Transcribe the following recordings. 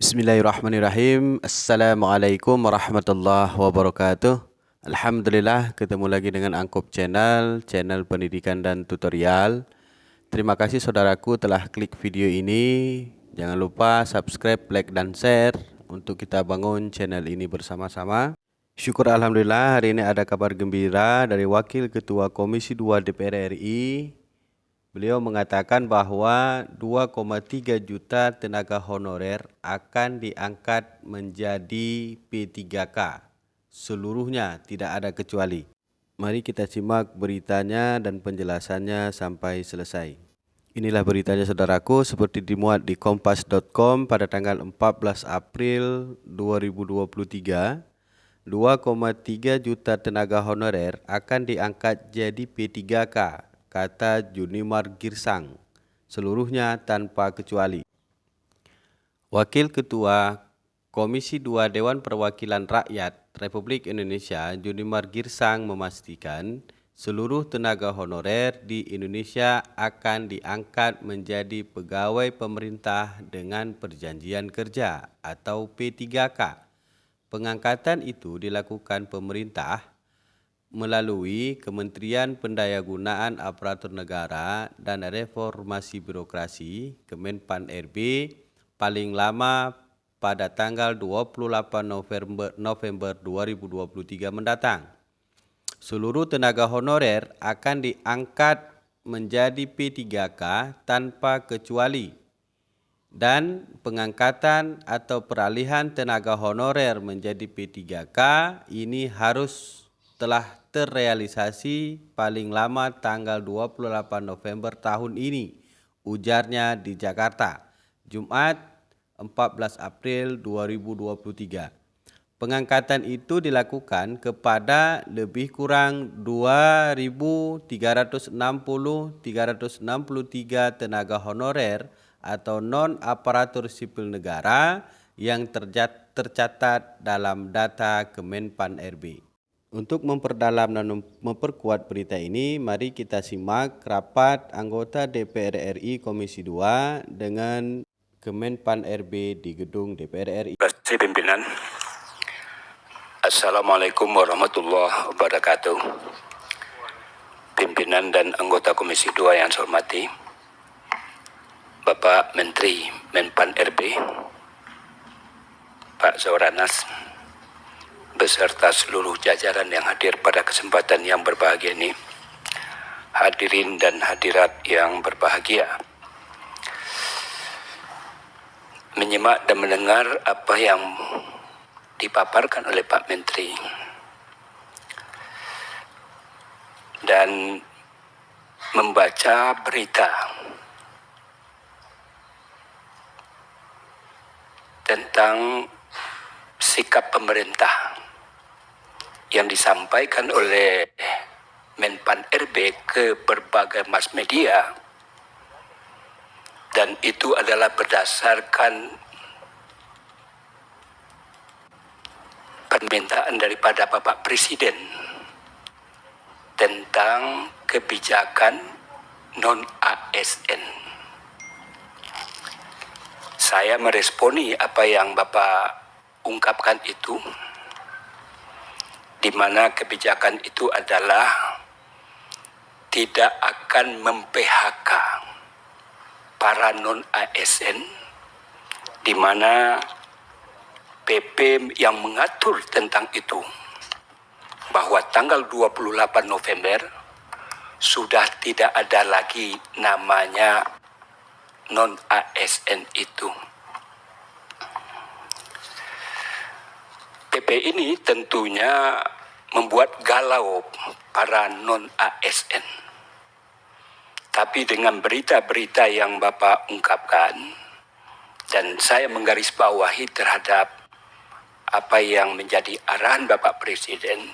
Bismillahirrahmanirrahim. Assalamualaikum warahmatullahi wabarakatuh. Alhamdulillah, ketemu lagi dengan Angkop Channel pendidikan dan tutorial. Terima kasih saudaraku telah klik video ini. Jangan lupa subscribe, like, dan share untuk kita bangun channel ini bersama-sama. Syukur alhamdulillah, hari ini ada kabar gembira dari Wakil Ketua Komisi 2 DPR RI. Beliau mengatakan bahwa 2,3 juta tenaga honorer akan diangkat menjadi P3K. Seluruhnya, tidak ada kecuali. Mari kita simak beritanya dan penjelasannya sampai selesai. Inilah beritanya saudaraku, seperti dimuat di kompas.com pada tanggal 14 April 2023. 2,3 juta tenaga honorer akan diangkat jadi P3K. Kata Junimar Girsang, seluruhnya tanpa kecuali. Wakil Ketua Komisi 2 Dewan Perwakilan Rakyat Republik Indonesia Junimar Girsang memastikan seluruh tenaga honorer di Indonesia akan diangkat menjadi pegawai pemerintah dengan perjanjian kerja atau P3K. Pengangkatan itu dilakukan pemerintah melalui Kementerian Pendayagunaan Aparatur Negara dan Reformasi Birokrasi Kemenpan RB paling lama pada tanggal 28 November 2023 mendatang. Seluruh tenaga honorer akan diangkat menjadi P3K tanpa kecuali, dan pengangkatan atau peralihan tenaga honorer menjadi P3K ini harus telah terrealisasi paling lama tanggal 28 November tahun ini, ujarnya di Jakarta, Jumat 14 April 2023. Pengangkatan itu dilakukan kepada lebih kurang 2.363 tenaga honorer atau non-aparatur sipil negara yang tercatat dalam data Kemenpan RB. Untuk memperdalam dan memperkuat berita ini, mari kita simak rapat anggota DPR RI Komisi 2 dengan Kemenpan RB di gedung DPR RI. Terima kasih pimpinan. Assalamualaikum warahmatullahi wabarakatuh. Pimpinan dan anggota Komisi 2 yang saya hormati, Bapak Menteri Menpan RB, Pak Zauranas, beserta seluruh jajaran yang hadir pada kesempatan yang berbahagia ini, hadirin dan hadirat yang berbahagia. Menyimak dan mendengar apa yang dipaparkan oleh Pak Menteri dan membaca berita tentang sikap pemerintah yang disampaikan oleh Menpan RB ke berbagai mass media, dan itu adalah berdasarkan permintaan daripada Bapak Presiden tentang kebijakan non-ASN. Saya meresponi apa yang Bapak ungkapkan itu, di mana kebijakan itu adalah tidak akan mem-PHK para non-ASN, di mana PP yang mengatur tentang itu bahwa tanggal 28 November sudah tidak ada lagi namanya non-ASN itu. PP ini tentunya membuat galau para non-ASN. Tapi dengan berita-berita yang Bapak ungkapkan, dan saya menggarisbawahi terhadap apa yang menjadi arahan Bapak Presiden,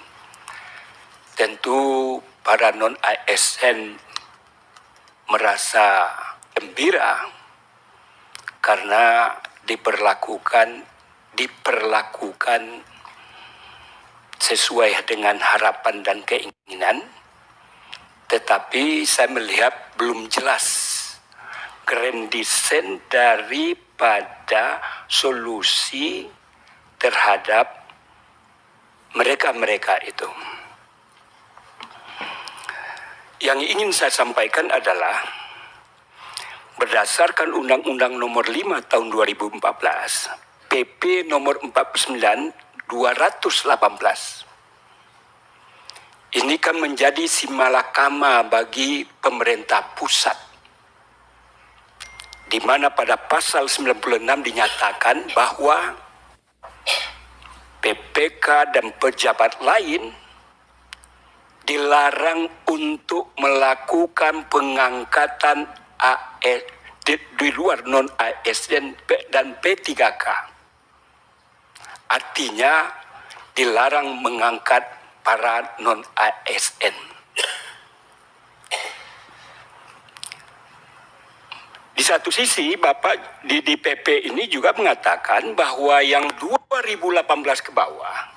tentu para non-ASN merasa gembira karena diperlakukan sesuai dengan harapan dan keinginan, tetapi saya melihat belum jelas grand design dari pada solusi terhadap mereka-mereka itu. Yang ingin saya sampaikan adalah berdasarkan Undang-Undang Nomor 5 Tahun 2014, PP Nomor 49 218. Ini kan menjadi simalakama bagi pemerintah pusat, di mana pada pasal 96 dinyatakan bahwa PPK dan pejabat lain dilarang untuk melakukan pengangkatan AS di luar non-ASN dan P3K. Artinya dilarang mengangkat para non-ASN. Di satu sisi, Bapak di PP ini juga mengatakan bahwa yang 2018 ke bawah,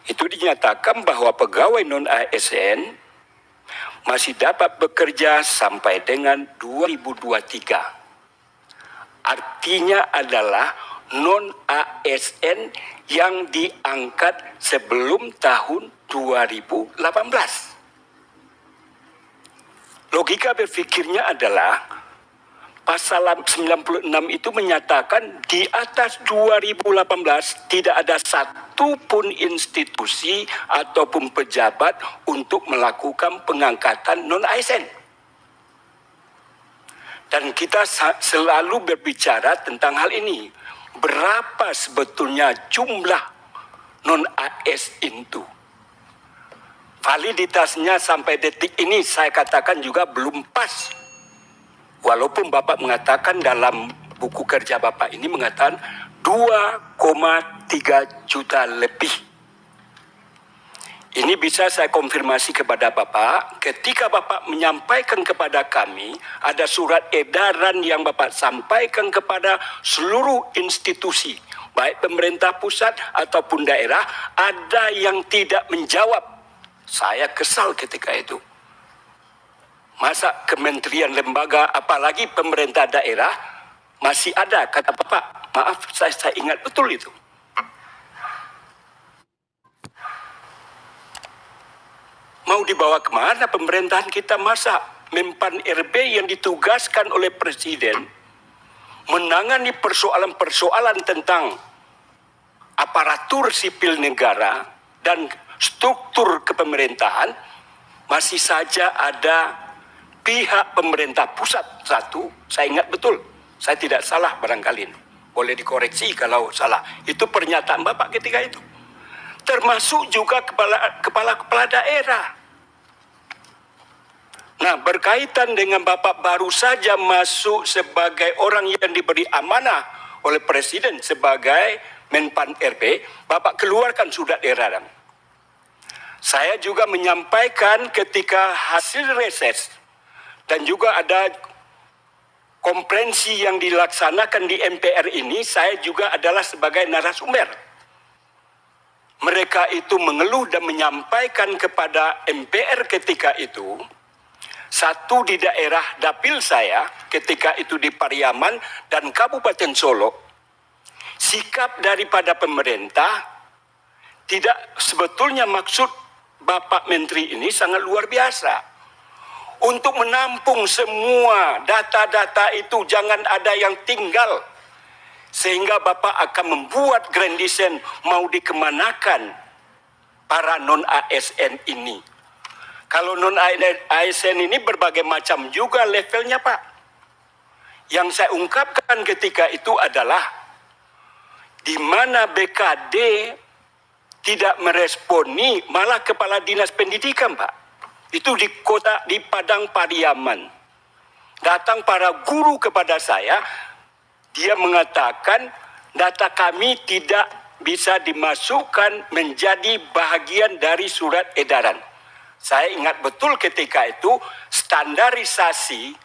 itu dinyatakan bahwa pegawai non-ASN masih dapat bekerja sampai dengan 2023. Artinya adalah non-ASN yang diangkat sebelum tahun 2018. Logika berpikirnya adalah pasal 96 itu menyatakan di atas 2018 tidak ada satupun institusi ataupun pejabat untuk melakukan pengangkatan non-ASN. Dan kita selalu berbicara tentang hal ini. Berapa sebetulnya jumlah non-ASN itu? Validitasnya sampai detik ini saya katakan juga belum pas. Walaupun Bapak mengatakan dalam buku kerja Bapak ini mengatakan 2,3 juta lebih. Ini bisa saya konfirmasi kepada Bapak, ketika Bapak menyampaikan kepada kami, ada surat edaran yang Bapak sampaikan kepada seluruh institusi, baik pemerintah pusat ataupun daerah, ada yang tidak menjawab. Saya kesal ketika itu. Masa kementerian lembaga, apalagi pemerintah daerah, masih ada, kata Bapak, maaf saya ingat betul itu. Mau dibawa kemana pemerintahan kita? Masa Menpan RB yang ditugaskan oleh Presiden menangani persoalan-persoalan tentang aparatur sipil negara dan struktur kepemerintahan, masih saja ada pihak pemerintah pusat satu, saya ingat betul, saya tidak salah barangkali, boleh dikoreksi kalau salah, itu pernyataan Bapak ketika itu. Termasuk juga kepala-kepala daerah. Nah, berkaitan dengan Bapak baru saja masuk sebagai orang yang diberi amanah oleh Presiden sebagai Menpan RB, Bapak keluarkan surat edaran. Saya juga menyampaikan ketika hasil reses dan juga ada konferensi yang dilaksanakan di MPR ini, saya juga adalah sebagai narasumber. Mereka itu mengeluh dan menyampaikan kepada MPR ketika itu, satu di daerah dapil saya ketika itu di Pariaman dan Kabupaten Solo, sikap daripada pemerintah tidak sebetulnya maksud Bapak Menteri ini sangat luar biasa. Untuk menampung semua data-data itu jangan ada yang tinggal. Sehingga Bapak akan membuat grand design mau dikemanakan para non-ASN ini. Kalau non-ASN ini berbagai macam juga levelnya Pak. Yang saya ungkapkan ketika itu adalah di mana BKD tidak meresponi, malah Kepala Dinas Pendidikan Pak. Itu di kota, di Padang Pariaman. Datang para guru kepada saya, dia mengatakan data kami tidak bisa dimasukkan menjadi bahagian dari surat edaran. Saya ingat betul ketika itu standarisasi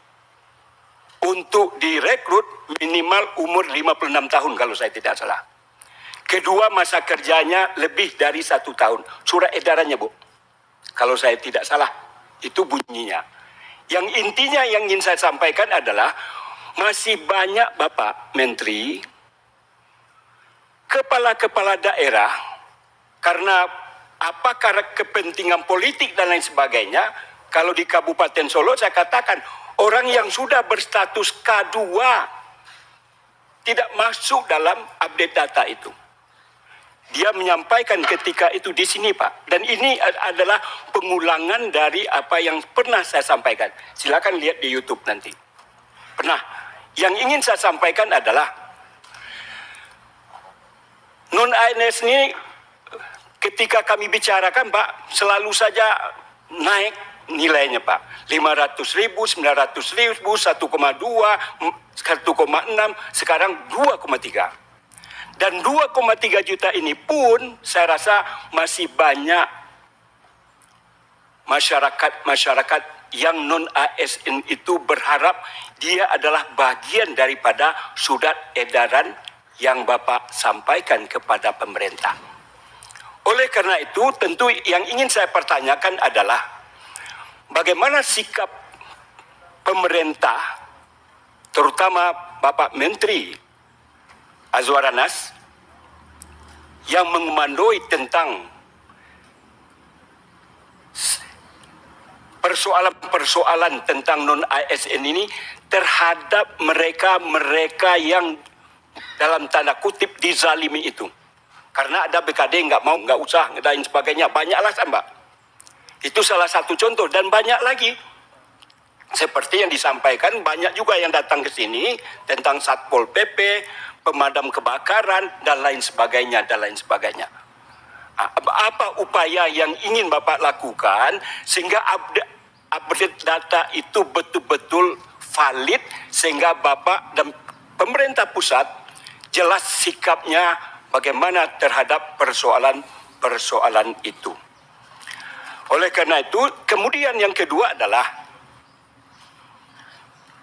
untuk direkrut minimal umur 56 tahun kalau saya tidak salah. Kedua, masa kerjanya lebih dari 1 tahun. Surat edarannya Bu, kalau saya tidak salah, itu bunyinya. Yang intinya yang ingin saya sampaikan adalah masih banyak Bapak Menteri, kepala-kepala daerah, karena apakah kepentingan politik dan lain sebagainya. Kalau di Kabupaten Solo saya katakan, orang yang sudah berstatus K2 tidak masuk dalam update data itu. Dia menyampaikan ketika itu di sini Pak. Dan ini adalah pengulangan dari apa yang pernah saya sampaikan. Silakan lihat di YouTube nanti. Pernah. Yang ingin saya sampaikan adalah non-ANS ini ketika kami bicarakan Pak, selalu saja naik nilainya Pak. 500.000, 900.000, 1,2, 1,6, sekarang 2,3. Dan 2,3 juta ini pun saya rasa masih banyak masyarakat yang non-ASN itu berharap dia adalah bagian daripada surat edaran yang Bapak sampaikan kepada pemerintah. Oleh karena itu, tentu yang ingin saya pertanyakan adalah bagaimana sikap pemerintah, terutama Bapak Menteri Azwar Anas, yang mengomandoi tentang persoalan-persoalan tentang non-ASN ini terhadap mereka yang dalam tanda kutip dizalimi itu. Karena ada BKD nggak usah dan sebagainya, banyaklah Mbak. Itu salah satu contoh dan banyak lagi. Seperti yang disampaikan, banyak juga yang datang ke sini tentang Satpol PP, pemadam kebakaran dan lain sebagainya. Apa upaya yang ingin Bapak lakukan sehingga update data itu betul-betul valid sehingga Bapak dan pemerintah pusat jelas sikapnya bagaimana terhadap persoalan itu. Oleh karena itu, kemudian yang kedua adalah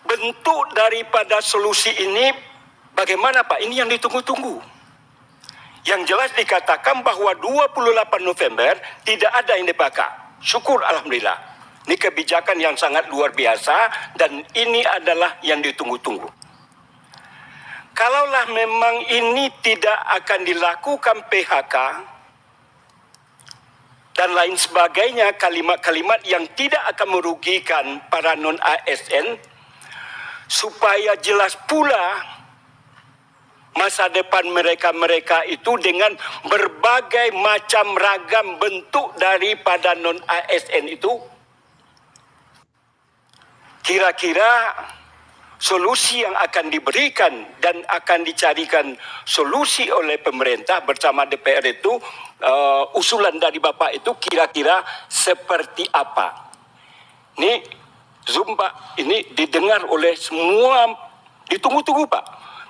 bentuk daripada solusi ini bagaimana Pak? Ini yang ditunggu-tunggu. Yang jelas dikatakan bahwa 28 November tidak ada yang dibakar. Syukur Alhamdulillah. Ini kebijakan yang sangat luar biasa dan ini adalah yang ditunggu-tunggu. Kalaulah memang ini tidak akan dilakukan PHK dan lain sebagainya, kalimat-kalimat yang tidak akan merugikan para non-ASN, supaya jelas pula masa depan mereka itu dengan berbagai macam ragam bentuk daripada non-ASN itu, kira-kira solusi yang akan diberikan dan akan dicarikan solusi oleh pemerintah bersama DPR itu, usulan dari Bapak itu kira-kira seperti apa. Ini Zoom Pak, ini didengar oleh semua, ditunggu-tunggu Pak.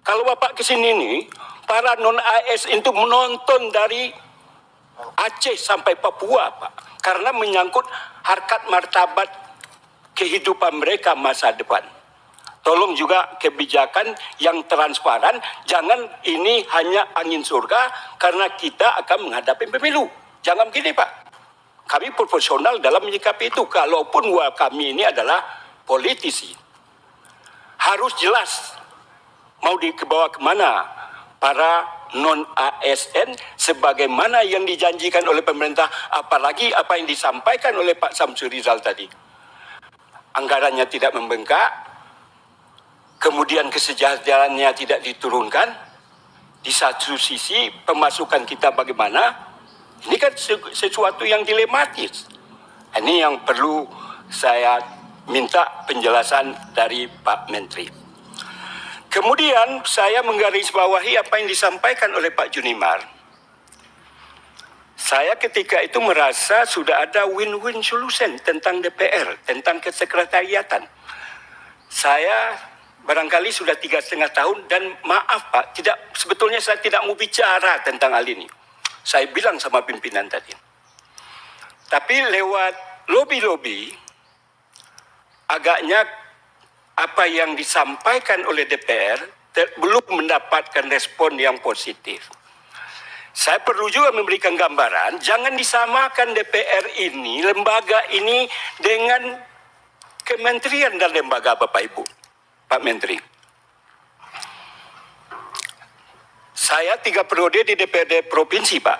Kalau Bapak ke sini nih, para non-ASN itu menonton dari Aceh sampai Papua Pak. Karena menyangkut harkat martabat kehidupan mereka masa depan. Tolong juga kebijakan yang transparan, jangan ini hanya angin surga karena kita akan menghadapi pemilu. Jangan begini Pak. Kami profesional dalam menyikapi itu. Kalaupun kami ini adalah politisi, harus jelas mau dibawa kemana para non-ASN sebagaimana yang dijanjikan oleh pemerintah, apalagi apa yang disampaikan oleh Pak Samsuri Rizal tadi. Anggarannya tidak membengkak, kemudian kesejahteraannya tidak diturunkan, di satu sisi pemasukan kita bagaimana. Ini kan sesuatu yang dilematis. Ini yang perlu saya minta penjelasan dari Pak Menteri. Kemudian saya menggarisbawahi apa yang disampaikan oleh Pak Junimar. Saya ketika itu merasa sudah ada win-win solution tentang DPR, tentang kesekretariatan. Saya barangkali sudah 3,5 tahun dan maaf Pak, sebetulnya saya tidak mau bicara tentang hal ini. Saya bilang sama pimpinan tadi. Tapi lewat lobby-lobby, agaknya apa yang disampaikan oleh DPR belum mendapatkan respon yang positif. Saya perlu juga memberikan gambaran, jangan disamakan DPR ini, lembaga ini dengan kementerian dan lembaga Bapak Ibu, Pak Menteri. Saya 3 periode di DPRD Provinsi, Pak.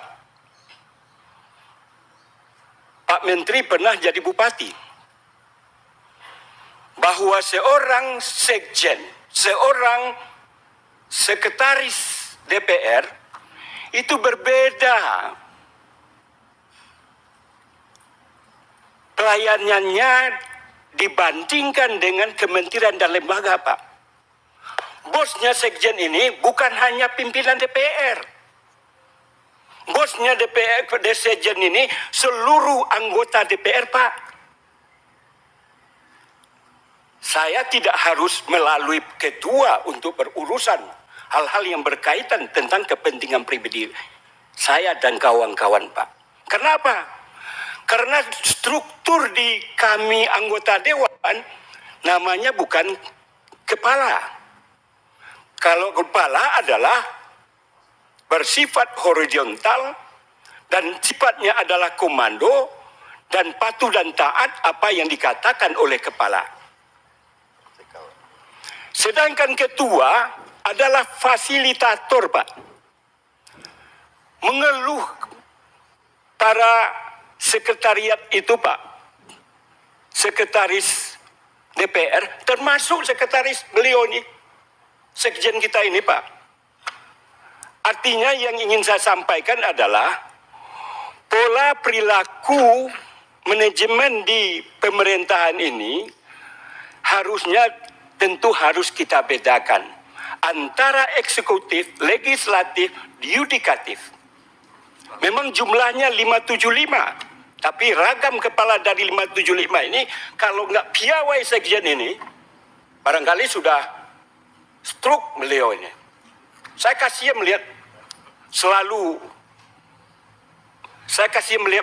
Pak Menteri pernah jadi bupati. Bahwa seorang sekjen, seorang sekretaris DPR itu berbeda pelayanannya dibandingkan dengan kementerian dan lembaga, Pak. Bosnya sekjen ini bukan hanya pimpinan DPR. Bosnya DPR, sekjen ini seluruh anggota DPR, Pak. Saya tidak harus melalui ketua untuk berurusan hal-hal yang berkaitan tentang kepentingan pribadi saya dan kawan-kawan, Pak. Kenapa? Karena struktur di kami anggota dewan namanya bukan kepala. Kalau kepala adalah bersifat horizontal dan sifatnya adalah komando dan patuh dan taat apa yang dikatakan oleh kepala. Sedangkan ketua adalah fasilitator, Pak. Mengeluh para sekretariat itu, Pak. Sekretaris DPR, termasuk sekretaris beliau ini, sekjen kita ini, Pak. Artinya yang ingin saya sampaikan adalah pola perilaku manajemen di pemerintahan ini harusnya tentu harus kita bedakan antara eksekutif, legislatif, yudikatif. Memang jumlahnya 575, tapi ragam kepala dari 575 ini kalau nggak piawai sekjen ini, barangkali sudah stroke beliau ini. Saya kasihan melihat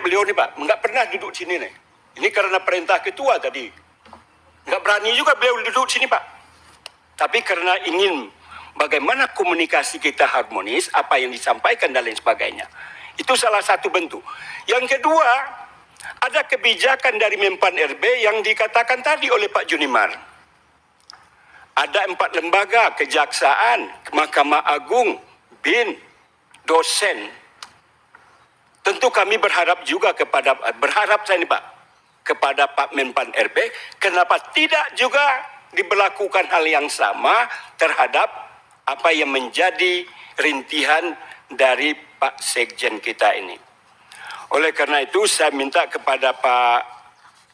beliau nih, Pak, nggak pernah duduk sini nih. Ini karena perintah ketua tadi. Nggak berani juga beliau duduk sini, Pak. Tapi karena ingin bagaimana komunikasi kita harmonis, apa yang disampaikan dan lain sebagainya. Itu salah satu bentuk. Yang kedua, ada kebijakan dari Menpan RB yang dikatakan tadi oleh Pak Junimar. Ada 4 lembaga, Kejaksaan, Mahkamah Agung, BIN, dosen. Tentu kami berharap juga saya ini, Pak, kepada Pak Menpan RB, kenapa tidak juga diberlakukan hal yang sama terhadap apa yang menjadi rintihan dari Pak Sekjen kita ini. Oleh karena itu saya minta kepada Pak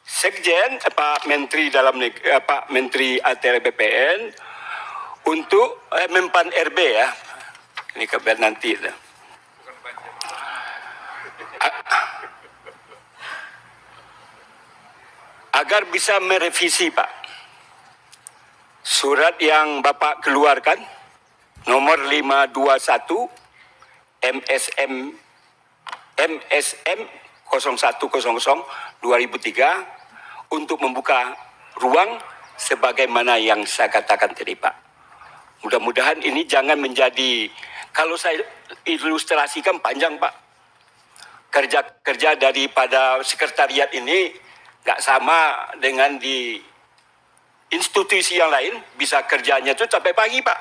Sekjen, Pak Menteri Pak Menteri ATR BPN untuk Menpan RB ya. Ini kabar nanti. Agar bisa merevisi, Pak, surat yang Bapak keluarkan nomor 521 MSM 0100 2003 untuk membuka ruang sebagaimana yang saya katakan tadi, Pak. Mudah-mudahan ini jangan menjadi, kalau saya ilustrasikan panjang, Pak. Kerja daripada sekretariat ini nggak sama dengan di institusi yang lain, bisa kerjanya itu sampai pagi, Pak.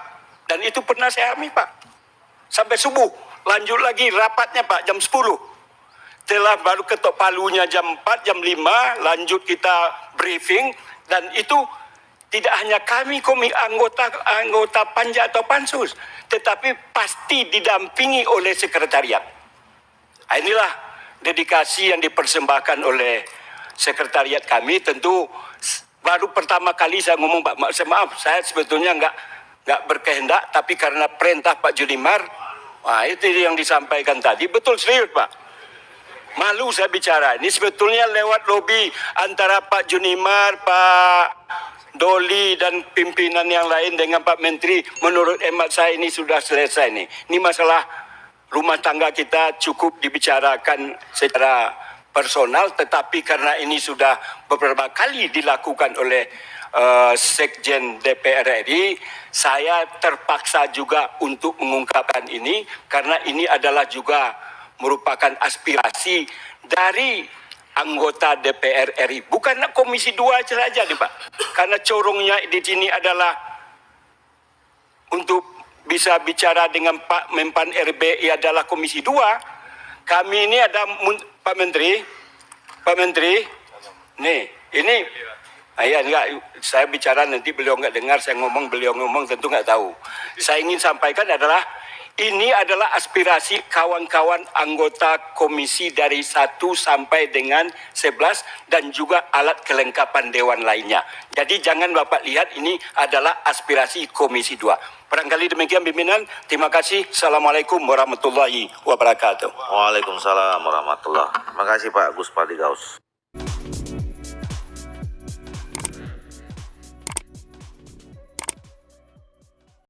Dan itu pernah saya alami, Pak. Sampai subuh, lanjut lagi rapatnya, Pak, jam 10. Setelah baru ketok palunya jam 4, jam 5, lanjut kita briefing. Dan itu tidak hanya kami anggota panja atau pansus, tetapi pasti didampingi oleh sekretariat. Inilah dedikasi yang dipersembahkan oleh sekretariat kami. Tentu baru pertama kali saya ngomong, Pak, maaf, saya sebetulnya nggak berkehendak, tapi karena perintah Pak Junimar, itu yang disampaikan tadi, betul serius, Pak. Malu saya bicara, ini sebetulnya lewat lobby antara Pak Junimar, Pak Doli dan pimpinan yang lain dengan Pak Menteri. Menurut hemat saya ini sudah selesai nih. Ini masalah rumah tangga kita cukup dibicarakan secara personal, tetapi karena ini sudah beberapa kali dilakukan oleh Sekjen DPR RI, saya terpaksa juga untuk mengungkapkan ini karena ini adalah juga merupakan aspirasi dari anggota DPR RI. Bukan Komisi 2 saja nih, Pak. Karena corongnya di sini adalah untuk bisa bicara dengan Pak Menpan RB adalah Komisi 2. Kami ini ada Pak Menteri, nih ini, ya enggak, saya bicara nanti beliau enggak dengar, saya ngomong beliau ngomong tentu enggak tahu. Saya ingin sampaikan adalah ini adalah aspirasi kawan-kawan anggota komisi dari 1 sampai dengan 11 dan juga alat kelengkapan dewan lainnya. Jadi jangan Bapak lihat ini adalah aspirasi komisi 2. Barangkali demikian pimpinan. Terima kasih. Assalamualaikum warahmatullahi wabarakatuh. Waalaikumsalam warahmatullahi wabarakatuh. Terima kasih Pak Gus Padigaus.